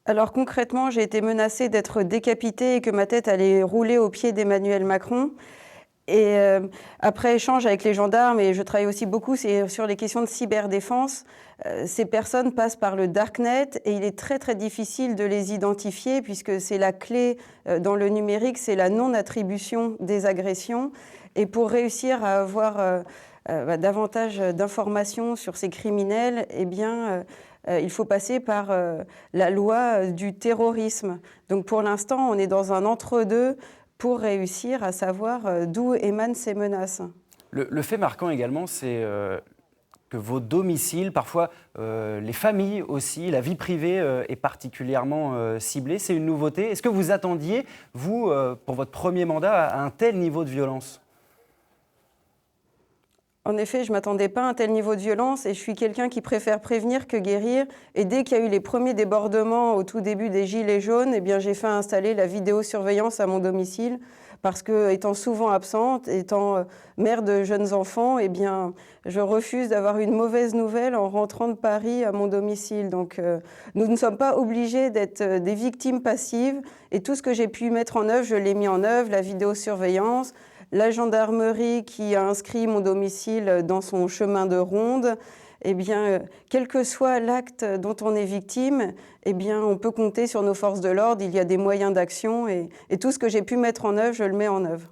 Alors concrètement, j'ai été menacée d'être décapitée et que ma tête allait rouler aux pieds d'Emmanuel Macron. Et après échange avec les gendarmes, et je travaille aussi beaucoup sur les questions de cyberdéfense, ces personnes passent par le darknet et il est très très difficile de les identifier puisque c'est la clé dans le numérique, c'est la non-attribution des agressions. Et pour réussir à avoir davantage d'informations sur ces criminels, eh bien, il faut passer par la loi du terrorisme. Donc pour l'instant, on est dans un entre-deux pour réussir à savoir d'où émanent ces menaces. Le fait marquant également, c'est que vos domiciles, parfois les familles aussi, la vie privée est particulièrement ciblée. C'est une nouveauté. Est-ce que vous attendiez, vous, pour votre premier mandat, à un tel niveau de violence ? En effet, je ne m'attendais pas à un tel niveau de violence et je suis quelqu'un qui préfère prévenir que guérir. Et dès qu'il y a eu les premiers débordements au tout début des Gilets jaunes, eh bien, j'ai fait installer la vidéosurveillance à mon domicile parce que, étant souvent absente, étant mère de jeunes enfants, eh bien, je refuse d'avoir une mauvaise nouvelle en rentrant de Paris à mon domicile. Donc, nous ne sommes pas obligés d'être des victimes passives et tout ce que j'ai pu mettre en œuvre, je l'ai mis en œuvre, la vidéosurveillance, la gendarmerie qui a inscrit mon domicile dans son chemin de ronde, eh bien, quel que soit l'acte dont on est victime, eh bien, on peut compter sur nos forces de l'ordre. Il y a des moyens d'action et tout ce que j'ai pu mettre en œuvre, je le mets en œuvre.